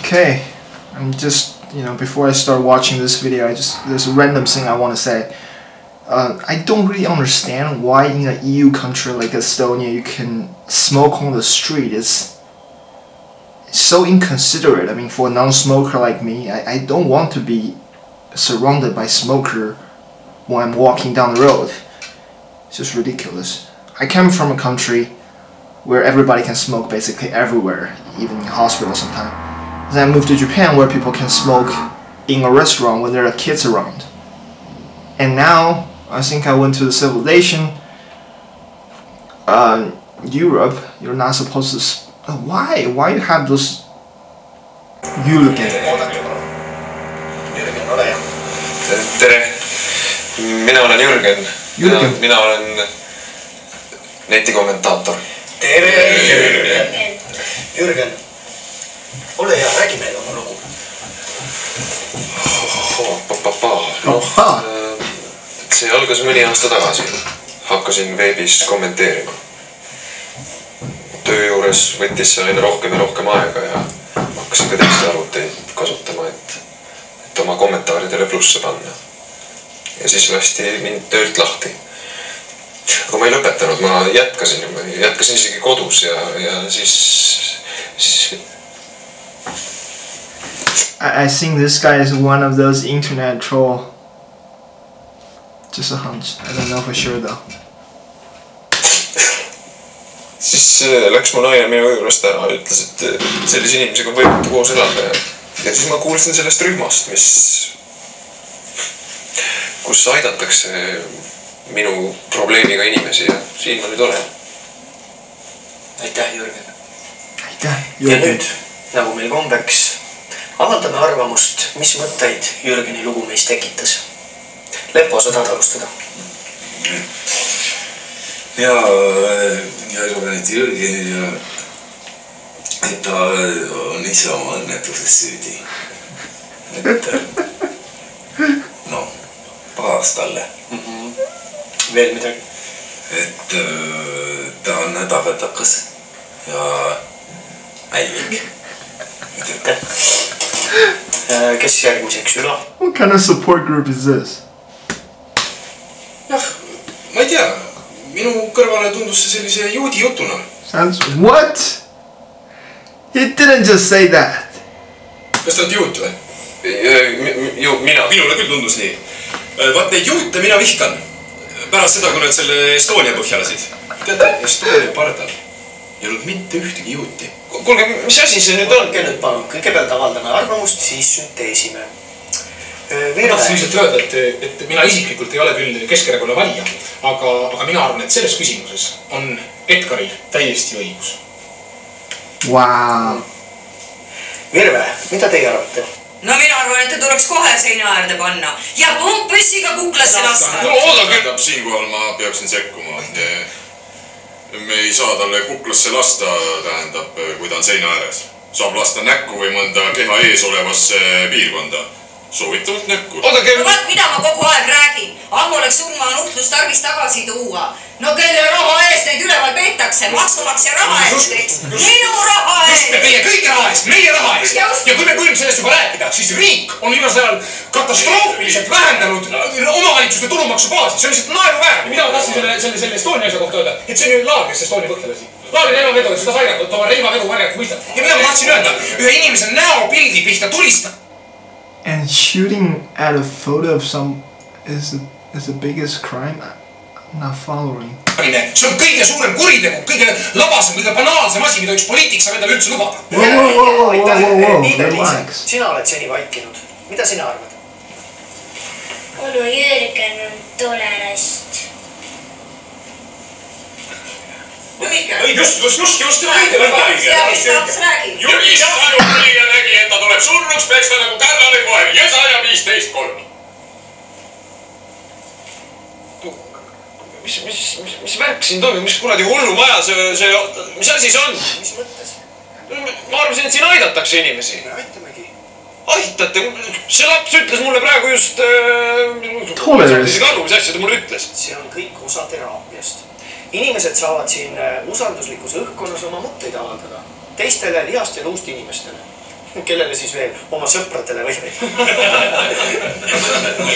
Okay, I'm just, before I start watching this video, there's a random thing I want to say. I don't really understand why in an EU country like Estonia you can smoke on the street. It's so inconsiderate. I mean, for a non-smoker like me, I don't want to be surrounded by smoker when I'm walking down the road. It's just ridiculous. I come from a country where everybody can smoke basically everywhere, even in hospital sometimes. Then I moved to Japan where people can smoke in a restaurant when there are kids around. And now, I think I went to the civilization, Europe, you're not supposed to... Why? Why you have those... Jürgen. Tere! Mina olen Jürgen. Mina olen netikommentaator. Tere! Jürgen, ole hea, räägi meile oma lugu. See algas mõni aasta tagasi. Hakkasin veebis kommenteerima. Töö juures võttis see aina rohkem ja rohkem aega ja hakkasin ka teiste arvuteid kasutama, et oma kommentaaridele plusse panna. Ja siis lasti mind töölt lahti. Aga ma ei lõpetanud, ma jätkasin isegi kodus ja siis... I think this guy is one of those internet troll. Just a hunch. I don't know for sure though. Siis läks mu naine minu juurest ära, ütles, et sellise inimesega on võimatu koos elada ja siis ma kuulsin sellest rühmast, kus aidatakse minu probleemiga inimesi ja siin ma nüüd olen. Aitäh, Jürgen. Aitäh, Jürgen. Ja nüüd, nagu meil kombeks, avaldame arvamust, mis mõtteid Jürgeni lugu meis tekitas. Leppo, sa tahad alustada? Ja sooviti Jürgenile, et ta on ise oma õnnetuses süüdi. Et pahas talle. Veel midagi? Et ta on hädavõtakas ja älvik. Kes järgmiseks üla? What kind of support group is this? Jah, ma ei tea. Minu kõrvale tundus see sellise juudi jutuna. What? He didn't just say that. Kas ta oled juut või? Mina. Minule küll tundus nii. Vaat neid juute mina vihkan. Pärast seda, kui nad selle Estonia põhjalasid. Teate, Estonia pardal ei olnud mitte ühtegi juuti. Kuulge, mis asi see nüüd on? Nüüd palun, kõigepealt avaldame arvamust, siis sünteesime. Ma tahtsin lihtsalt öelda, et mina isiklikult ei ole küll Keskerakonna valija, aga mina arvan, et selles küsimuses on Edgaril täiesti õigus. Wow. Virve, mida teie arvate? No mina arvan, et tuleks kohe seina äärde panna ja pomppüssiga kuklasse lasta. No oodake, siinkohal ma peaksin sekkuma. Me ei saa talle kuklasse lasta, tähendab, kui ta on seina ääres. Saab lasta näkku või mõnda keha ees olevasse piirkonda. Soovitavalt näkku. No vaat, mida ma kogu aeg räägin. Ammu oleks surma nuhtlus tarvis tagasi tuua. No kelle raha eest neid üleval peetakse? Maksumaksja raha eest, eks? Minu raha eest! Meie kõigi raha eest, meie raha eest! Ja kui me võime sellest juba rääkida, siis riik on viimasel ajal katastroofiliselt vähendanud omavalitsuste tulumaksubaasi. See on lihtsalt naeruväärne. Mida ma tahtsin selle Estonia asja kohta öelda? Et see on ju laar, kes Estonia põhjalasi. Laari relvavedu, et seda haigata, oma relvavedu varjata mõista. Ja mida ma tahtsin öelda? Ühe inimese näopildi pihta tulistab. And shooting at a photo of some is the biggest crime? I'm not following. See on kõige suurem kuritegu, kõige labasem, kõige banaalsem asi, mida üks poliitik saab endale üldse lubada. Whoa, relax. Sina oled seni vaikinud. Mida sina arvad? Onu Jürgen on tore rast. No Mikkel. Just Laps räägi. Isa tuli ja nägi, et ta tuleb surnuks peksta nagu kärlane koer. Ja 115-3. Mis värk siin toimub? Mis kuradi hullu maja mis asi see on? Mis mõttes? Ma arvasin, et siin aidatakse inimesi. Me aitamegi. Aitate? See laps ütles mulle praegu just... Tole vist. Mis asja ta mulle ütles? See on kõik osa teraapiast. Inimesed saavad siin usalduslikus õhkkonnas oma mõtteid avaldada. Teistele lihast ja luust inimestele. Kellele siis veel? Oma sõpradele või?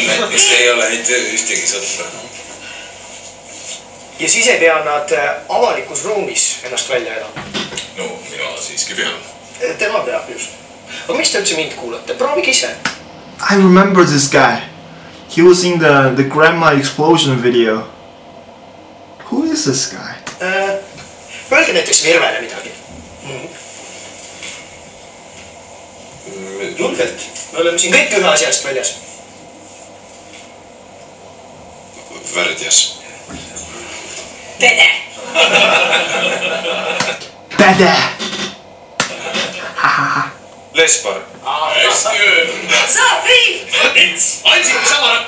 Näiteks ei ole ühtegi sõpra. Ja siis ei pea nad avalikus ruumis ennast välja elama. No, mina siiski pean. Tema peab just. Aga miks te üldse mind kuulate? Proovige ise. I remember this guy. He was in the grandma explosion video. Who is this guy? Öelge näiteks Virvele midagi. Julgelt. Me oleme siin kõik ühe asjast väljas. Värdjas. Pede. Pede! Lespar. Hästi öeldud. Sofi! Ansip sama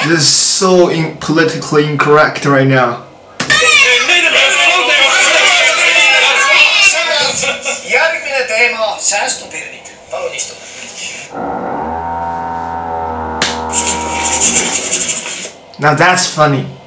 This is so politically incorrect right now. Järgmine teema, säästupirnid. Palun istuda. Now that's funny.